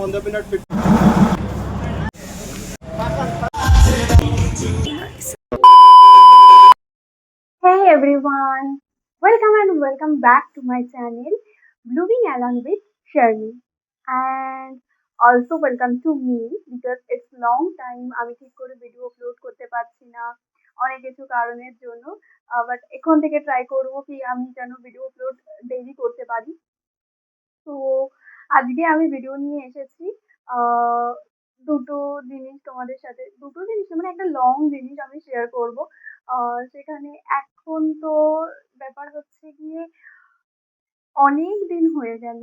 on the minute. Hey everyone, welcome back to my channel Blooming Along with Shirley, and also welcome to me because it's long time আমি ঠিক করে video upload করতে পারছি না অনেক কিছু কারণের জন্য, বাট এখন থেকে ট্রাই করব কি আমি যেন ভিডিও আপলোড ডেইলি করতে পারি। তো আজকে আমি ভিডিও নিয়ে এসেছি আহ দুটো জিনিস তোমাদের সাথে, দুটো জিনিস না, মানে একটা লং জিনিস আমি শেয়ার করব। সেখানে এখন তো ব্যাপার হচ্ছে গিয়ে অনেক দিন হয়ে গেল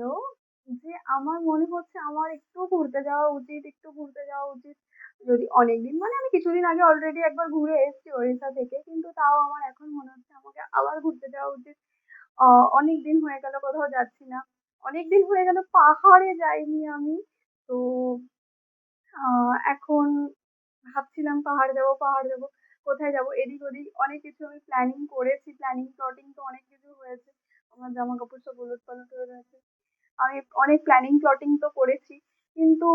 যে আমার মনে হচ্ছে আমার একটু ঘুরতে যাওয়া উচিত, একটু ঘুরতে যাওয়া উচিত। যদি অনেকদিন মানে আমি কিছুদিন আগে অলরেডি একবার ঘুরে এসেছি ওড়িশা থেকে, কিন্তু তাও আমার এখন মনে হচ্ছে আমাকে আবার ঘুরতে যাওয়া উচিত। অনেক দিন হয়ে গেল কোথাও যাচ্ছি না, অনেক দিন হয়ে গেল পাহাড়ে যাইনি আমি। তো এখন ভাবছিলাম পাহাড় যাবো, কোথায় যাবো, এদিক ওদিক অনেক কিছু আমি প্ল্যানিং করেছি, প্লটিং তো অনেক কিছু হয়েছে। আমার জামা কাপড় সব ওলটপালট হয়ে গেছে। আমি অনেক প্ল্যাটিং তো করেছি, কিন্তু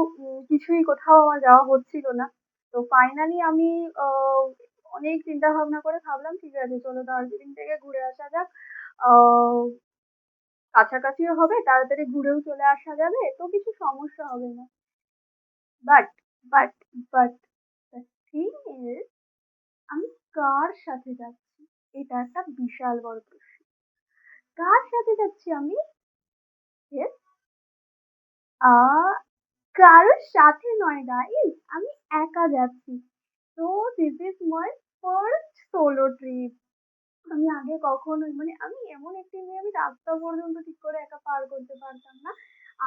কিছুই কোথাও আমার যাওয়া হচ্ছিল না। তো ফাইনালি আমি আহ, অনেক চিন্তা ভাবনা করে ভাবলাম ঠিক আছে চলো দার্জিলিং থেকে ঘুরে আসা যাক। আহ কাছাকাছিও হবে, তাড়াতাড়ি ঘুরেও চলে আসা যাবে, তো কিছু সমস্যা হবে না। But but but the thing is, আমি কার সাথে যাচ্ছি, এটা একটা বিশাল বড় প্রশ্ন। কার সাথে যাচ্ছি আমি? Yes, কারোর সাথে নয় গাইস, আমি একা যাচ্ছি। তো this is my first solo trip. আমি আগে কখনোই, মানে আমি এমন একটি মেয়ে, আমি রাস্তা পর্যন্ত ঠিক করে একা পার করতে পারতাম না।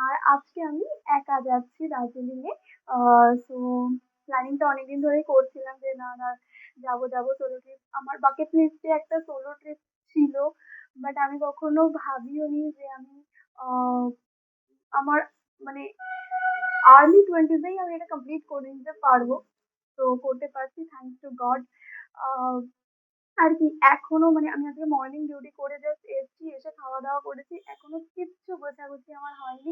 আর আজকে আমি একা যাচ্ছি দার্জিলিং এ। সো প্ল্যানিংটা অনেকদিন ধরেই করছিলাম যে না না যাবো সোলো ট্রিপ, আমার বাকেট লিস্টে একটা সোলো ট্রিপ ছিল। বাট আমি কখনো ভাবিও নি যে আমি আহ, আমার মানে আর্লি টোয়েন্টিজেই আমি এটা কমপ্লিট করে নিতে পারবো। তো করতে পারছি, থ্যাংকস টু গড। আর কি এখনো, মানে আমি আজকে মর্নিং ডিউটি করে জাস্ট এসেছি, এসে খাওয়া দাওয়া করেছি, এখনো কিচ্ছু গোছাগুছি আমার হয়নি।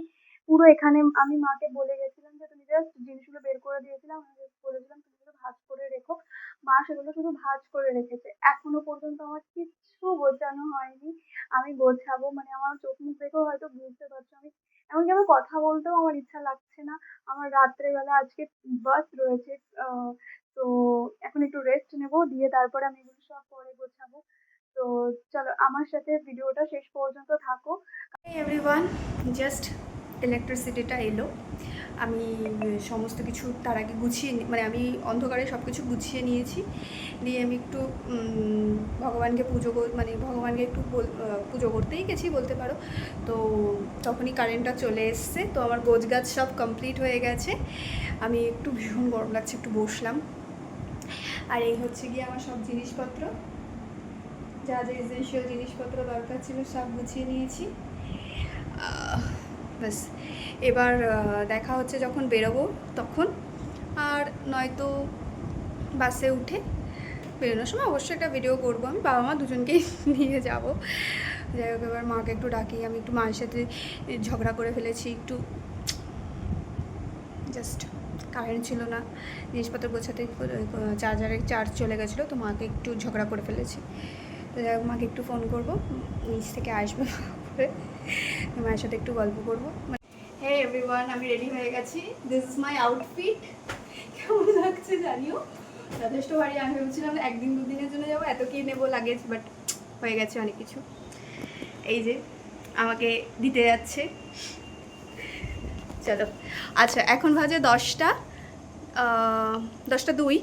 পুরো এখানে আমি মাকে বলে গেছিলাম যে তুমি জাস্ট জিনিসগুলো বের করে দিয়েছিলাম, আমি জাস্ট বলেছিলাম তুমি শুধু ভাঁজ করে রেখো। মা সেগুলো শুধু ভাঁজ করে রেখেছে, এখনো পর্যন্ত আমার কিচ্ছু গোছানো হয়নি। আমি গোছাবো, মানে আমার চোখ মুখ দেখেও হয়তো বুঝতে পারছো আমি, এমনকি আমার কথা বলতেও আমার ইচ্ছা লাগছে না। আমার রাত্রেবেলা আজকে বাস রয়েছে, তো এখন একটু রেস্ট নেবো, দিয়ে তারপরে আমি এগুলো সব পরে গোছাবো। তো চলো আমার সাথে ভিডিওটা শেষ পর্যন্ত থাকো। এভরিওয়ান, জাস্ট ইলেকট্রিসিটিটা এলো। আমি সমস্ত কিছু তার আগে গুছিয়ে মানে আমি অন্ধকারে সব কিছু গুছিয়ে নিয়েছি। দিয়ে আমি একটু ভগবানকে মানে ভগবানকে একটু পুজো করতেই গেছি বলতে পারো। তো তখনই কারেন্টটা চলে এসছে, তো আমার গোছগাছ সব কমপ্লিট হয়ে গেছে। আমি একটু ভীষণ গরম লাগছে, একটু বসলাম। আর এই হচ্ছে গিয়ে আমার সব জিনিসপত্র, যা যা এসেন্সিয়াল জিনিসপত্র দরকার ছিল সব গুছিয়ে নিয়েছি। ব্যাস, এবার দেখা হচ্ছে যখন বেরোবো তখন। আর নয়তো বাসে উঠে বেরোনোর সময় অবশ্যই একটা ভিডিও করবো, আমি বাবা মা দুজনকেই নিয়ে যাব। যাই হোক, এবার মাকে একটু ডাকি, আমি একটু মায়ের সাথে ঝগড়া করে ফেলেছি একটু, জাস্ট কারেন্ট ছিল না, জিনিসপত্র গোছাতে চার্জারের চার্জ চলে গেছিলো, তো মাকে একটু ঝগড়া করে ফেলেছি। তো যাই হোক, মাকে একটু ফোন করবো, নিচ থেকে আসবে করে মায়ের সাথে একটু গল্প করবো। হে এভরিওয়ান, আমি রেডি হয়ে গেছি, দিস ইজ মাই আউটফিট। কেমন লাগছে জানিও, যথেষ্ট ভারী। আমি ভেবেছিলাম একদিন দুদিনের জন্য যাবো, এত কি নেবো লাগেজ, বাট হয়ে গেছে অনেক কিছু। এই যে আমাকে দিতে যাচ্ছে, চলো। আচ্ছা, এখন বাজে 10টা 2,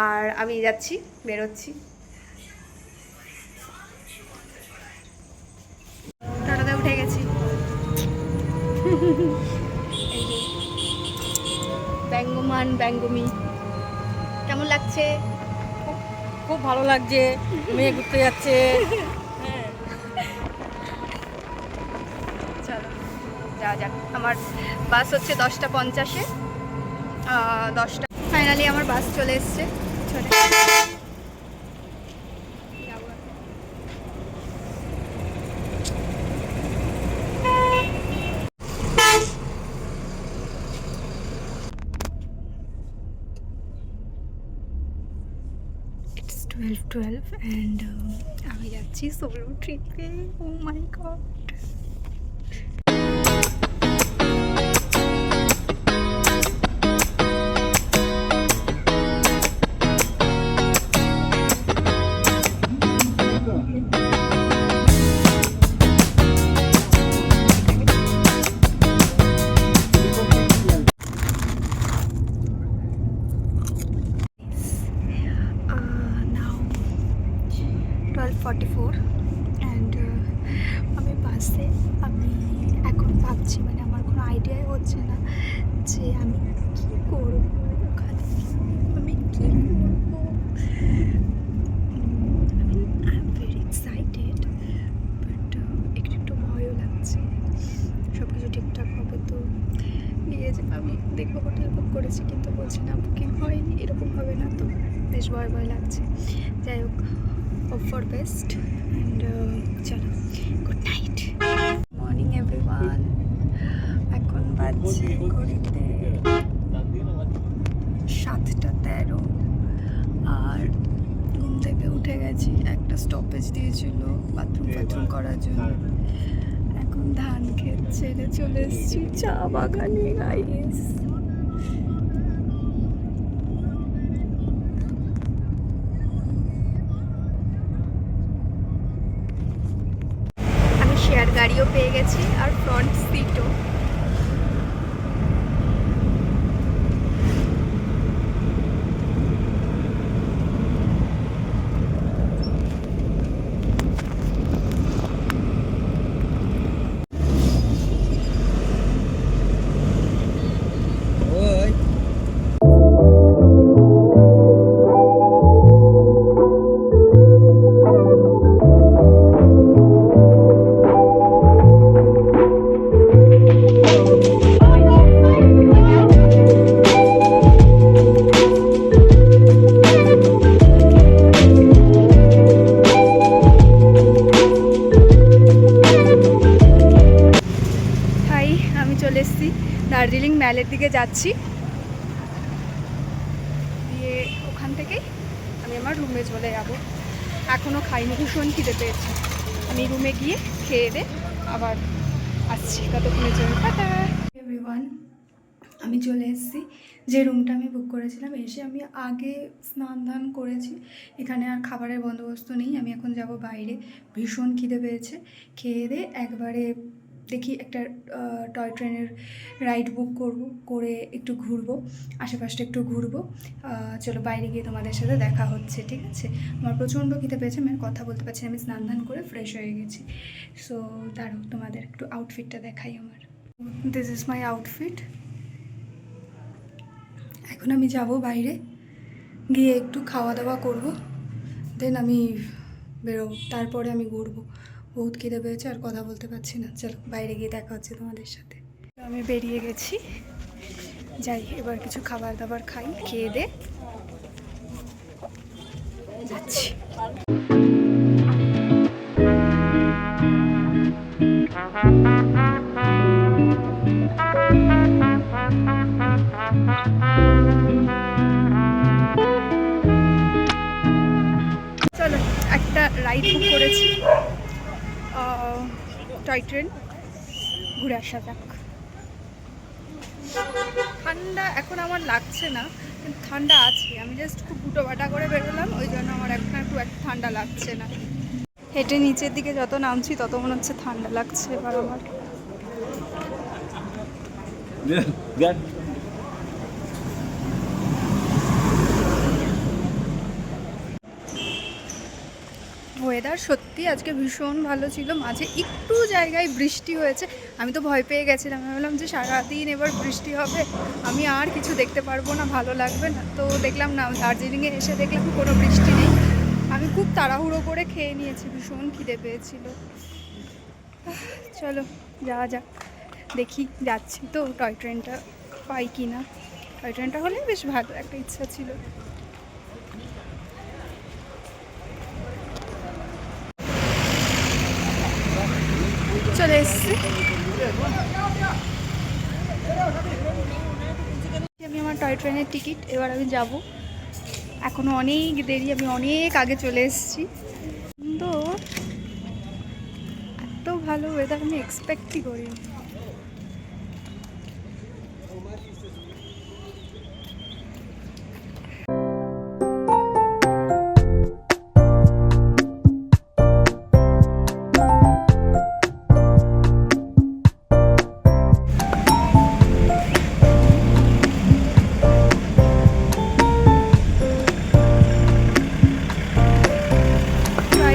আর আমি যাচ্ছি, বেরোচ্ছি। টোটোতে উঠে গেছি। ব্যঙ্গমান ব্যঙ্গমি, কেমন লাগছে? খুব ভালো লাগছে, মেয়ে ঘুরতে যাচ্ছে। চলো যাওয়া যাক। আমার বাস হচ্ছে 10টা 50-এ, 10টা ফাইনালি আমার বাস চলে এসছে। চলে যাবো এখন। 12 অ্যান্ড আমি যাচ্ছি সোলো ট্রিপে। ও মাই গড। Now 12:44 অ্যান্ড আমি বাসে। আমি এখন ভাবছি, মানে আমার কোনো আইডিয়াই হচ্ছে না যে আমি কী করবো ওখানে, আমি কী করবো। I am very excited, but একটু একটু ভয়ও লাগছে। সব কিছু ঠিকঠাক হবে তো নিয়ে যে আমি দেখবো। হোটেল বুক করেছি কিন্তু বলছি না বুকিং হয়নি, এরকম হবে না তো বেশ ভয় ভয় লাগছে। যাই হোক, hope for best and চলো, গুড নাইট। Morning everyone. এখন বাজছে ঘড়িতে 7:13 আর ঘুম থেকে উঠে গেছি। একটা স্টপেজ দিয়েছিল বাথরুম করার জন্য। এখন ধান ক্ষেত ছেড়ে চলে এসেছি চা বাগানে গাইস। আমি শেয়ার গাড়িও পেয়ে গেছি আর ফ্রন্ট সিটও। দার্জিলিং ম্যালের দিকে যাচ্ছি, দিয়ে ওখান থেকেই আমি আমার রুমে চলে যাব। এখনও খাইনি, ভীষণ খিদে পেয়েছি। আমি রুমে গিয়ে খেয়ে দে আবার আসছি ততক্ষণের জন্য। Tata everyone. আমি চলে এসেছি যে রুমটা আমি বুক করেছিলাম। এসে আমি আগে স্নান ধান করেছি। এখানে আর খাবারের বন্দোবস্ত নেই। আমি এখন যাব বাইরে, ভীষণ খিদে পেয়েছে। খেয়ে দে একবারে দেখি একটা টয় ট্রেনের রাইড বুক করব, করে একটু ঘুরবো, আশেপাশটা একটু ঘুরবো। চলো বাইরে গিয়ে তোমাদের সাথে দেখা হচ্ছে, ঠিক আছে? আমার প্রচণ্ড খিদে পেয়েছে, আমি আর কথা বলতে পারছি না। আমি স্নান ধান করে ফ্রেশ হয়ে গেছি। সো দাঁড়াও, তোমাদের একটু আউটফিটটা দেখাই আমার। This is my outfit. এখন আমি যাব বাইরে, গিয়ে একটু খাওয়া দাওয়া করব, দেন আমি বেরোবো, তারপরে আমি ঘুরবো। বহুত খিদে পেয়েছে, আর কথা বলতে পারছি না। চলো বাইরে গিয়ে দেখা হচ্ছে তোমাদের সাথে। আমি বেরিয়ে গেছি, যাই এবার কিছু খাবার দাবার খাই, খেয়ে দে যাচ্ছি। চলো, একটা রাইড বুক করেছি, টয় ট্রেন, ঘুরে আসা যাক। ঠান্ডা এখন আমার লাগছে না, কিন্তু ঠান্ডা আছে। আমি জাস্ট খুব বুটো বাটা করে বেরোলাম, ওই জন্য আমার এখন একটু ঠান্ডা লাগছে না। হেঁটে নিচের দিকে যত নামছি তত মনে হচ্ছে ঠান্ডা লাগছে এবার আমার। ওয়েদার সত্যি আজকে ভীষণ ভালো ছিল। মাঝে একটু জায়গায় বৃষ্টি হয়েছে, আমি তো ভয় পেয়ে গেছিলাম। আমি ভাবলাম যে সারাদিন এবার বৃষ্টি হবে, আমি আর কিছু দেখতে পারবো না, ভালো লাগবে না। তো দেখলাম না, দার্জিলিংয়ে এসে দেখলাম কোনো বৃষ্টি নেই। আমি খুব তাড়াহুড়ো করে খেয়ে নিয়েছি, ভীষণ খিদে পেয়েছিল। চলো যাওয়া যাক, দেখি যাচ্ছি তো টয় ট্রেনটা পাই কি না। টয় ট্রেনটা হলে বেশ ভালো, একটা ইচ্ছা ছিল। চলে এসছি, আমি আমার টয় ট্রেনের টিকিট। এবার আমি যাব এখনো অনেক দেরি, আমি অনেক আগে চলে এসেছি। সুন্দর, এত ভালো ওয়েদার আমি এক্সপেক্টই করিনি।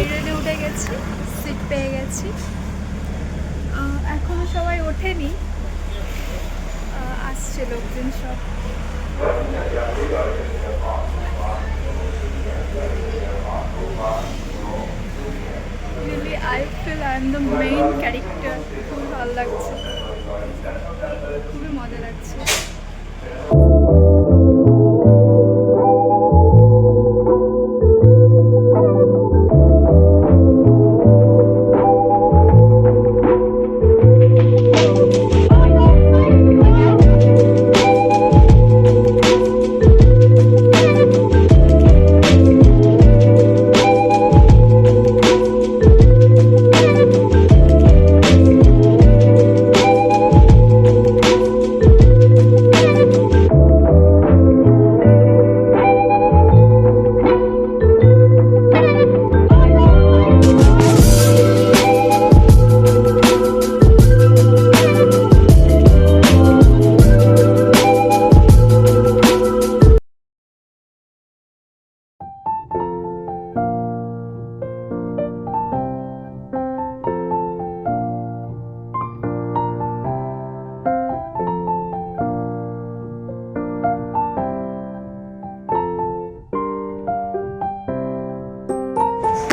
ট্রেনে উঠে গেছি, সিট পেয়ে গেছি। এখনো সবাই ওঠেনি, আসছে লোকজন সব। Really, I feel I am the main character. খুবই ভালো লাগছে, খুবই মজা লাগছে।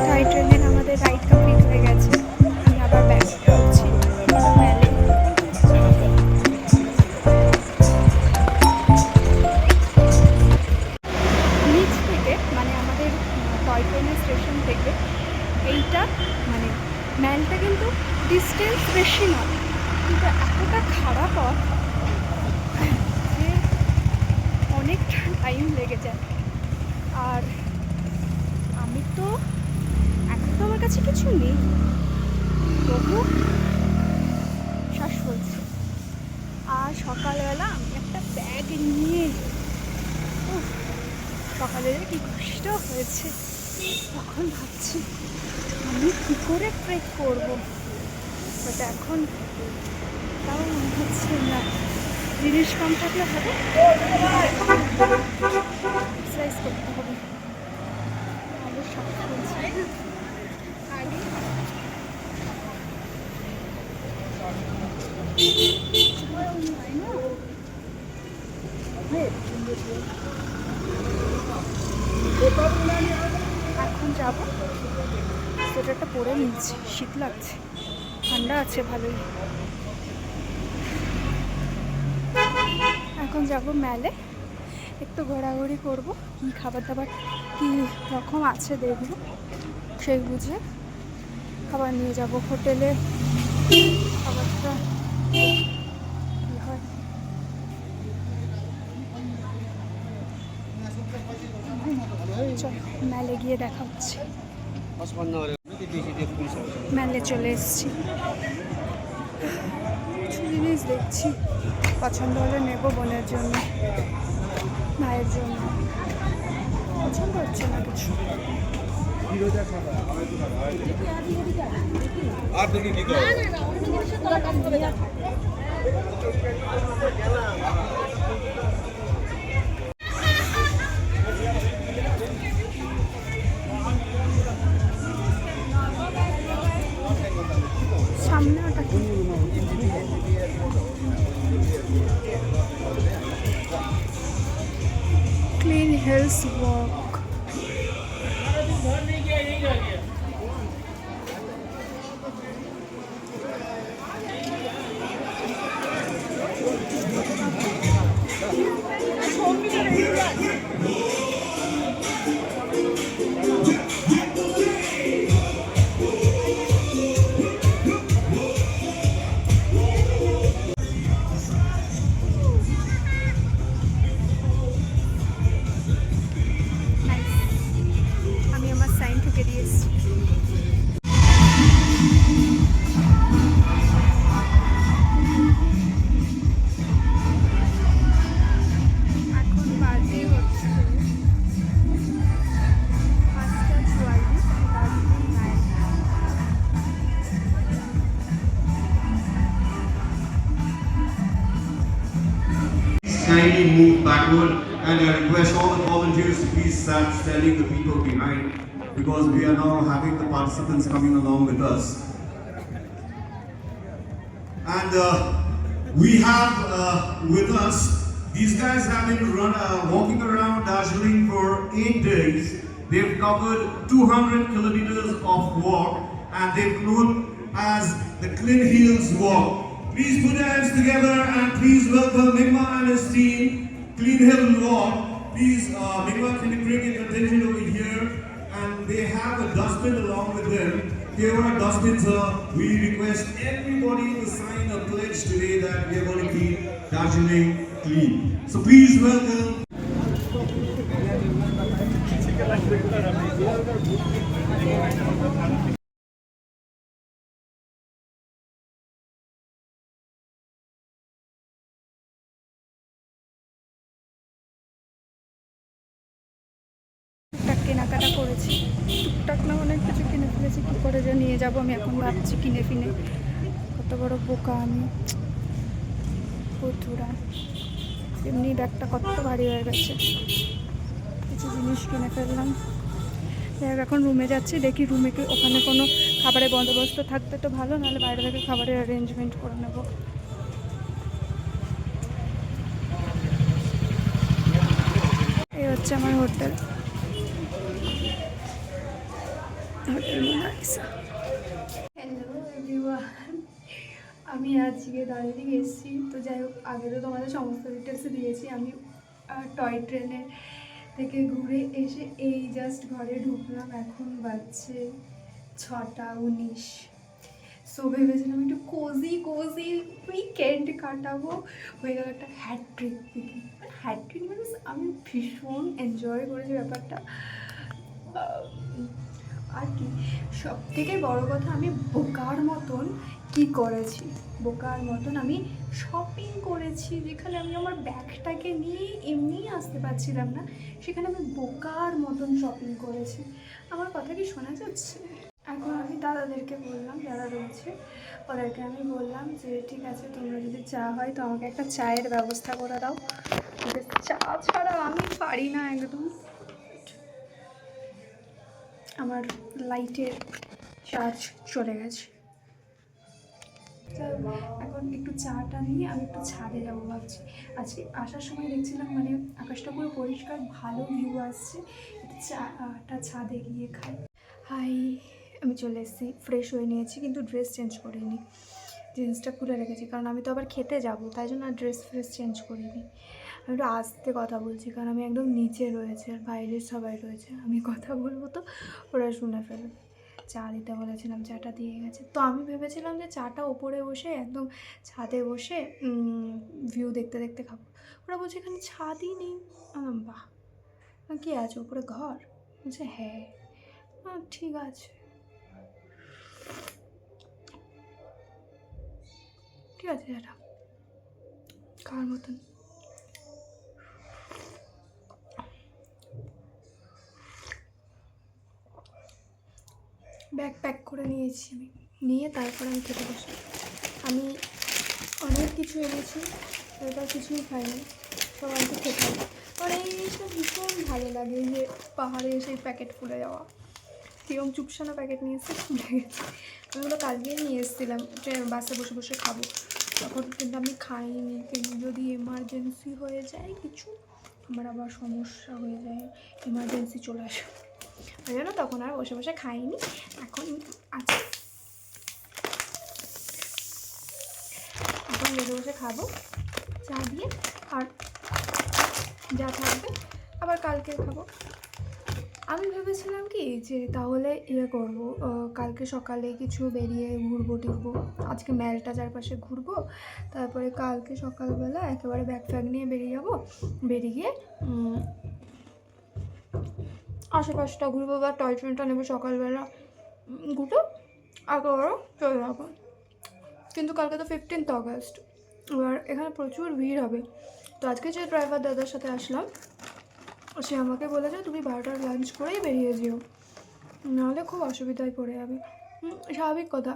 টয় ট্রেনের আমাদের রাইড কমপ্লিট হয়ে গেছে, আমি আবার ব্যাক করছি মেলে। নিচ থেকে মানে আমাদের টয় ট্রেনের স্টেশন থেকে এইটা মানে ম্যালটা কিন্তু ডিস্টেন্স বেশি নয়, কিন্তু এতটা খারাপ পথ যে অনেকটা টাইম লেগে যায়। আর আমি তো এখন তো আমার কাছে কিছু নেই, তবু শ্বাস বলছে। আর সকালবেলা আমি একটা ব্যাগ নিয়ে, সকালে কি কষ্ট হয়েছে, তখন ভাবছি আমি কী করে ট্রেক করবো। বাট এখন তাও মনে হচ্ছে না, জিনিস কম থাকলে হবে, এক্সারসাইজ করতে হবে। আমাদের সব চলছে আগে এখন যাব, সোয়েটারটা পরে নিচ্ছি, শীত লাগছে, ঠান্ডা আছে ভালোই। এখন যাব মেলে, একটু ঘোরাঘুরি করব, কী খাবার দাবার কী রকম আছে দেখব, সেই বুঝে খাবার নিয়ে যাব। হোটেলে খাবারটা কী হয়। চল মেলে গিয়ে দেখা হচ্ছে। মেলে চলে এসেছি, কিছু জিনিস দেখছি, পছন্দ হলে নেবো বোনের জন্য, ভাইয়ের জন্য। পছন্দ হচ্ছে না কিছু। সামনে ওটা কি? Clean health walk. kindly move backward, and I request all the volunteers to please start standing the people behind, because we are now having the participants coming along with us. And we have with us, these guys have been walking around Darjeeling for 8 days. They've covered 200 kilometers of walk, and they've known as the Clean Heels Walk. Please put your hands together and please welcome Migma and his team, Clean Hill Walk. Please, Migma, can you bring your attention over here? And they have a dustbin along with them. Here are dustbins. We request everybody to sign a pledge today that we are going to keep Darjeeling clean. So please welcome. টুকটাক কেনাকাটা করেছি, টুকটাক না অনেক কিছু কিনে ফেলেছি। কী করে যে নিয়ে যাবো আমি এখন ভাবছি, কিনে ফিনে। কত বড় বোকা আমি, বন্ধুরা। এমনি ব্যাগটা কত ভারী হয়ে গেছে, কিছু জিনিস কিনে ফেললাম। এখন রুমে যাচ্ছি, দেখি রুমে কি ওখানে কোনো খাবারের বন্দোবস্ত থাকতে তো ভালো, নাহলে বাইরে থেকে খাবারের অ্যারেঞ্জমেন্ট করে নেব। এই হচ্ছে আমার hotel, hotel Monalisa. Hello everyone, আমি আজকে দার্জিলিং এসেছি। তো যাই হোক, আগে তো তোমাদের সমস্ত ডিটেলসে দিয়েছি। আমি টয় ট্রেনে থেকে ঘুরে এসে এই জাস্ট ঘরে ঢুকলাম। এখন বাজছে 6:19। সো ভেবেছিলাম একটু কোজি উইকেন্ড কাটাবো। হয়ে গেল একটা হ্যাট্রিক পিকনিক। হ্যাট্রিক মিনস আমি ভীষণ এনজয় করেছি ব্যাপারটা। আর কি, সব থেকে বড় কথা, আমি বোকার মতন কি করেছি, বোকার মতন আমি শপিং করেছি। যেখানে আমি আমার ব্যাগটাকে নিয়ে এমনিই আসতে পারছিলাম না, সেখানে আমি বোকার মতন শপিং করেছি। আমার কথা কি শোনা যাচ্ছে? এখন আমি দাদাদেরকে বললাম, যারা রয়েছে ওদেরকে আমি বললাম যে ঠিক আছে, তোমরা যদি চা হয় তো আমাকে একটা চায়ের ব্যবস্থা করে দাও। চা ছাড়া আমি পারি না একদম। আমার লাইটের চার্জ চলে গেছে। এখন একটু চাটা নিয়ে আমি একটু ছাদে যাবো ভাবছি। আজকে আসার সময় দেখছিলাম মানে আকাশটা পুরো পরিষ্কার, ভালো ভিউ আসছে। একটু চাটা ছাদে গিয়ে খাই। হাই, আমি চলে এসেছি, ফ্রেশ হয়ে নিয়েছি, কিন্তু ড্রেস চেঞ্জ করিনি। জিন্সটা খুলে রেখেছি, কারণ আমি তো আবার খেতে যাবো, তাই জন্য আর ড্রেস চেঞ্জ করিনি। আমি একটু আস্তে কথা বলছি, কারণ আমি একদম নিচে রয়েছে আর বাইরের সবাই রয়েছে। আমি কথা বলবো তো ওরা শুনে ফেলবে। চা দিতে বলেছিলাম, চাটা দিয়ে গেছে। তো আমি ভেবেছিলাম যে চাটা ওপরে বসে একদম ছাদে বসে ভিউ দেখতে দেখতে খাবো। ওরা বলছে এখানে ছাদই নেই। বাহ, কি আছে ওপরে, ঘর? বলছে হ্যাঁ। ঠিক আছে, ঠিক আছে, এটা খাওয়ার মতন। ব্যাগ প্যাক করে নিয়েছি আমি, নিয়ে তারপর আমি খেতে বসি। আমি অনেক কিছু এনেছি, এবার কিছুই খাইনি, সবাইকে খেতে হবে। আর এই জিনিসটা ভীষণ ভালো লাগে, যে পাহাড়ে এসে প্যাকেট ফুলে যাওয়া। কিরম চুপসানা প্যাকেট নিয়ে এসে ফুলে গেছে। আমি ওগুলো কালকেই নিয়ে এসেছিলাম, বাসে বসে বসে খাবো, তখন কিন্তু আমি খাইনি। কিন্তু যদি এমার্জেন্সি হয়ে যায় কিছু, আমার আবার সমস্যা হয়ে যায়, এমার্জেন্সি চলে আসে, ওই জন্য তখন আর বসে বসে খাইনি। এখন আছে, এখন বসে বসে খাবো চা দিয়ে, আর যা থাকবে আবার কালকে খাবো। আমি ভেবেছিলাম কি যে তাহলে করবো, কালকে সকালে কিছু বেরিয়ে ঘুরবো টিরবো। আজকে ম্যালটা চারপাশে ঘুরবো, তারপরে কালকে সকালবেলা একেবারে ব্যাগ ফ্যাগ নিয়ে বেরিয়ে যাবো। বেরিয়ে গিয়ে আশেপাশটা ঘুরবো, বা টয় ট্রেনটা নেবো সকালবেলা, ঘুরবো একেবারে চলে যাবো। কিন্তু কালকে তো 15th অগস্ট, এবার এখানে প্রচুর ভিড় হবে। তো আজকে যে ড্রাইভার দাদার সাথে আসলাম, সে আমাকে বলেছে তুমি 12টার লাঞ্চ করেই বেরিয়ে যেও, নাহলে খুব অসুবিধায় পড়ে যাবে। স্বাভাবিক কথা,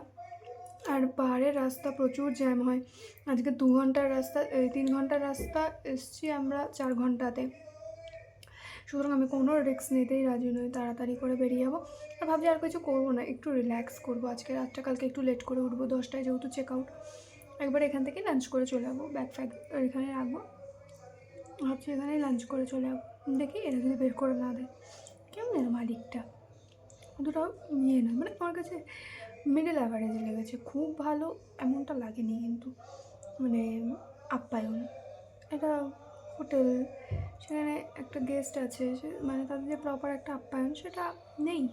আর পাহাড়ের রাস্তা প্রচুর জ্যাম হয়। আজকে 2 ঘন্টার রাস্তা 3 ঘন্টার রাস্তা এসছি আমরা 4 ঘন্টাতে। সুতরাং আমি কোনো রিস্ক নিতেই রাজি নই, তাড়াতাড়ি করে বেরিয়ে যাবো। আর ভাবছি আর কিছু করবো না, একটু রিল্যাক্স করবো আজকে রাতটা, কালকে একটু লেট করে উঠবো, 10টায় যেহেতু চেক আউট। একবার এখান থেকে লাঞ্চ করে চলে যাবো, ব্যাগ ফ্যাগ এখানে রাখবো, ভাবছি এখানেই লাঞ্চ করে চলে যাবো। দেখি এরা যদি বের করে না দেয়। কেমন এর মালিকটা অতটাও ইয়ে নয়, মানে আমার কাছে মিডল অ্যাভারেজে লেগেছে, খুব ভালো এমনটা লাগেনি কিন্তু, মানে আপ্যায়ন। এটা হোটেল, সেখানে একটা গেস্ট আছে, মানে তাদের যে প্রপার একটা আপ্যায়ন সেটা নেই।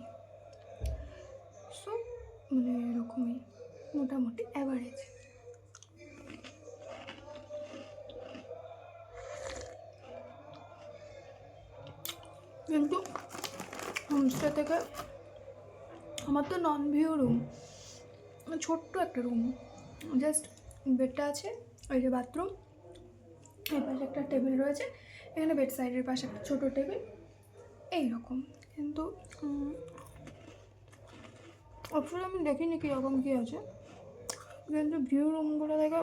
সো মানে এরকমই মোটামুটি অ্যাভারেজ। কিন্তু হোমস্টে থেকে আমার তো নন ভিউ রুম, ছোট্ট একটা রুম, জাস্ট বেডটা আছে, ওই যে বাথরুম, এই পাশে একটা টেবিল রয়েছে, এখানে বেড সাইডের পাশে একটা ছোটো টেবিল, এইরকম। কিন্তু অবশ্যই আমি দেখিনি কীরকম কী আছে, কিন্তু ভিউ রুমগুলো দেখে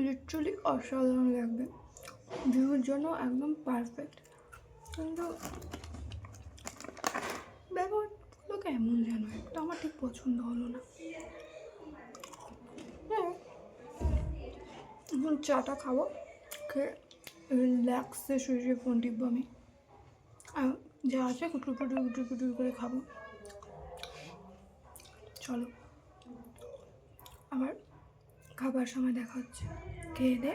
লিটারালি অসাধারণ লাগবে, ভিউর জন্য একদম পারফেক্ট। কিন্তু ব্যাপারগুলো কেমন যেন একটা আমার ঠিক পছন্দ হলো না। এখন চাটা খাবো, খেয়ে রিল্যাক্সে শুয়ে শুয়ে ফোন টিপবো আমি, আর যা আছে কুটুর কুটুর কুটুর কুটুর করে খাবো। চলো আবার খাবার সময় দেখা হচ্ছে, খেয়ে দে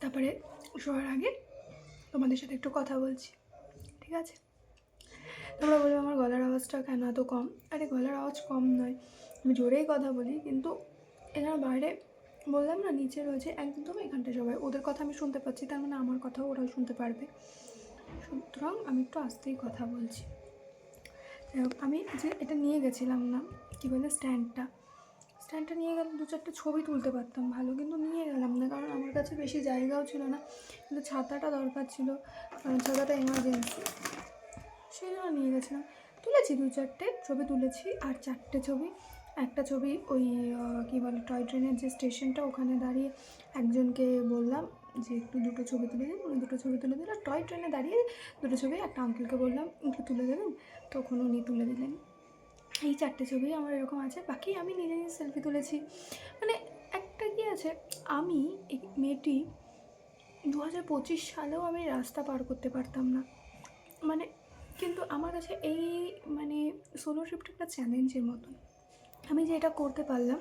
তারপরে শোয়ার আগে তোমাদের সাথে একটু কথা বলছি, ঠিক আছে? তোমরা বলবে আমার গলার আওয়াজটা কেন এত কম? আরে গলার আওয়াজ কম নয়, আমি জোরেই কথা বলি, কিন্তু এখানে বাইরে বললাম না নিচে রয়েছে একদম এখানটা সবাই, ওদের কথা আমি শুনতে পাচ্ছি, তার মানে আমার কথাও ওরাও শুনতে পারবে, সুতরাং আমি একটু আস্তেই কথা বলছি। আমি যে এটা নিয়ে গেছিলাম না, কী বলে স্ট্যান্ডটা নিয়ে গেলে 2-4টে ছবি তুলতে পারতাম ভালো, কিন্তু নিয়ে গেলাম না কারণ আমার কাছে বেশি জায়গাও ছিল না, কিন্তু ছাতাটা দরকার ছিল, কারণ ছাতাটা এমার্জেন্সি, সেই জন্য নিয়ে গেছিলাম। তুলেছি 2-4টে ছবি তুলেছি, আর 4টে ছবি, একটা ছবি ওই কী বলে টয় ট্রেনের যে স্টেশনটা ওখানে দাঁড়িয়ে একজনকে বললাম যে একটু 2টো ছবি তুলে দিন, উনি 2টো ছবি তুলে দিল, টয় ট্রেনে দাঁড়িয়ে 2টো ছবি একটা আঙ্কেলকে বললাম একটু তুলে দেবেন, তখন উনি তুলে দিলেন। এই 4টে ছবি আমার এরকম আছে, বাকি আমি নিজে নিজে সেলফি তুলেছি। মানে একটা কি আছে, আমি এই মেয়েটি 2025 সালেও আমি রাস্তা পার করতে পারতাম না, মানে কিন্তু আমার কাছে এই মানে সোলো ট্রিপটা একটা চ্যালেঞ্জের মতন। আমি যে এটা করতে পারলাম,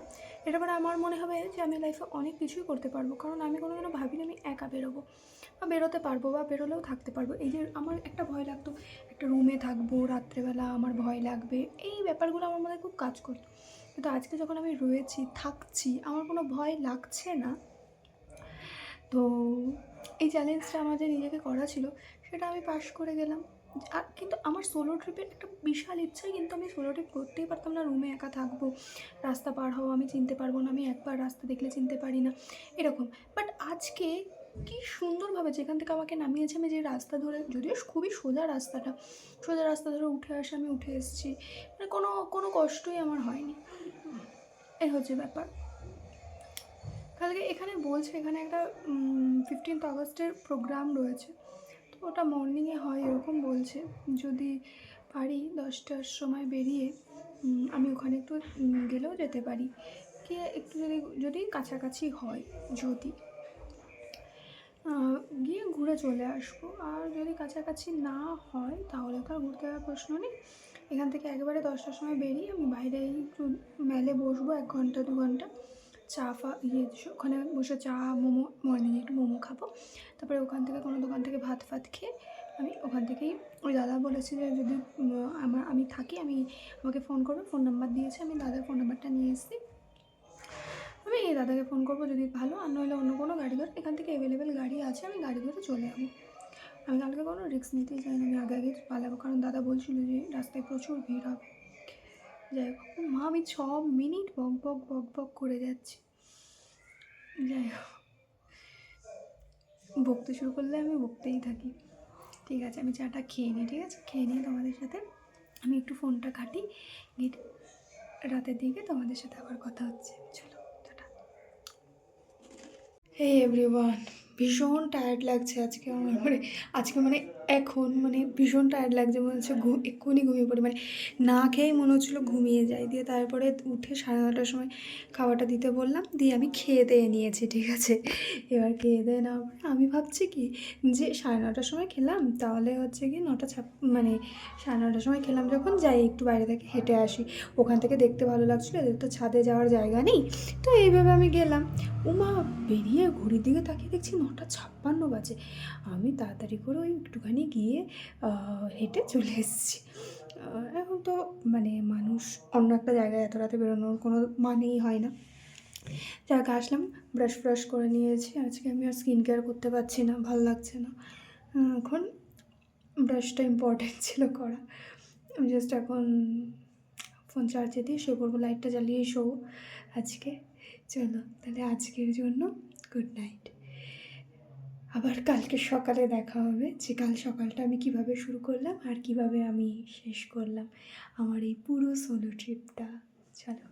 এটা পরে আমার মনে হবে যে আমি লাইফে অনেক কিছুই করতে পারবো, কারণ আমি কোনোদিনও ভাবিনি আমি একা বেরোবো বা বেরোতে পারবো বা বেরোলেও থাকতে পারবো। এই যে আমার একটা ভয় লাগতো, একটা রুমে থাকবো রাত্রেবেলা, আমার ভয় লাগবে, এই ব্যাপারগুলো আমার মধ্যে খুব কাজ করতো, কিন্তু আজকে যখন আমি রয়েছি থাকছি আমার কোনো ভয় লাগছে না। তো এই চ্যালেঞ্জটা আমার যে নিজেকে করা ছিল সেটা আমি পাশ করে গেলাম। আর কিন্তু আমার সোলো ট্রিপের একটা বিশাল ইচ্ছা, কিন্তু আমি সোলো ট্রিপ করতেই পারতাম না, রুমে একা থাকবো, রাস্তা পার হওয়া আমি চিনতে পারবো না, আমি একবার রাস্তা দেখলে চিনতে পারি না এরকম। বাট আজকে কি সুন্দরভাবে যেখান থেকে আমাকে নামিয়েছে, আমি যে রাস্তা ধরে, যদিও খুবই সোজা রাস্তা ধরে উঠে আসে, আমি উঠে এসেছি, মানে কোনো কষ্টই আমার হয়নি, এই হচ্ছে ব্যাপার। কালকে এখানে বলছে এখানে একটা 15th আগস্টের প্রোগ্রাম রয়েছে, তো ওটা মর্নিংয়ে হয় এরকম বলছে, যদি পারি 10টার সময় বেরিয়ে আমি ওখানে একটু গেলেও যেতে পারি, গিয়ে একটু যদি কাছাকাছি হয়, যদি গিয়ে ঘুরে চলে আসবো, আর যদি কাছাকাছি না হয় তাহলে তো আর ঘুরতে যাওয়ার প্রশ্ন নেই। এখান থেকে একেবারে 10টার সময় বেরিয়ে আমি বাইরে একটু মেলে বসবো 1 ঘন্টা 2 ঘন্টা, চা ওখানে বসে চা মোমো, মর্নিংয়ে একটু মোমো খাবো, তারপরে ওখান থেকে কোনো দোকান থেকে ভাত খেয়ে আমি ওখান থেকেই, ওই দাদা বলেছে যে যদি আমি থাকি আমাকে ফোন করবে, ফোন নাম্বার দিয়েছে, আমি দাদার ফোন নাম্বারটা নিয়ে এসেছি, আমি এই দাদাকে ফোন করবো যদি ভালো, আর নইলে অন্য কোনো গাড়ি ধরে, এখান থেকে অ্যাভেলেবেল গাড়ি আছে, আমি গাড়ি ধরে চলে যাবো। আমি কালকে কোনো রিস্ক নিতেই চাই না, আমি আগে পালাবো, কারণ দাদা বলছিল যে রাস্তায় প্রচুর ভিড় হবে। যাই হোক, মা আমি 6 মিনিট বক বক করে যাচ্ছি, যাই হোক বকতে শুরু করলে আমি বকতেই থাকি। ঠিক আছে, আমি চাটা খেয়ে নিই, ঠিক আছে, খেয়ে নিয়ে তোমাদের সাথে আমি একটু ফোনটা ঘাঁটি, রাতের দিকে তোমাদের সাথে আবার কথা হচ্ছে। চলো টাটা। হে এভরিওয়ান, ভীষণ টায়ার্ড লাগছে আজকে আমার, আজকে এখন ভীষণ টায়ার্ড লাগছে, মনে হচ্ছে এক্ষুনি ঘুমিয়ে পড়ি, না খেয়েই মনে হচ্ছিলো ঘুমিয়ে যাই। দিয়ে তারপরে উঠে 9:30টার সময় খাওয়াটা দিতে বললাম, দিয়ে আমি খেয়ে দিয়ে নিয়েছি, ঠিক আছে। এবার খেয়ে দিয়ে নেওয়ার পরে আমি ভাবছি কি যে 9:30টার সময় খেলাম, তাহলে হচ্ছে কি 9:30টার সময় খেলাম যখন, যাই একটু বাইরে থেকে হেঁটে আসি, ওখান থেকে দেখতে ভালো লাগছিলো, এদের তো ছাদে যাওয়ার জায়গা নেই, তো এইভাবে আমি গেলাম। ওমা, বেরিয়ে ঘড়ির দিকে তাকিয়ে দেখছি 9:56 বাজে। আমি তাড়াতাড়ি করে ওই একটুখানি গিয়ে হেঁটে চলে এসেছি। এখন তো মানুষ অন্য একটা জায়গায় এত রাতে বেরোনোর কোনো মানেই হয় না। যাকে আসলাম, ব্রাশ করে নিয়েছি, আজকে আমি আর স্কিন কেয়ার করতে পারছি না, ভালো লাগছে না। এখন ব্রাশটা ইম্পর্টেন্ট ছিল করা। আমি জাস্ট এখন ফোন চার্জে দিয়ে শুয়ে পড়বো, লাইটটা জ্বালিয়েই শোবো আজকে। চলো তাহলে আজকের জন্য গুড নাইট। আবার কালকে সকালে দেখা হবে, যে কাল সকালটা আমি কিভাবে শুরু করলাম আর কিভাবে আমি শেষ করলাম আমার এই পুরো সোলো ট্রিপটা। চলো।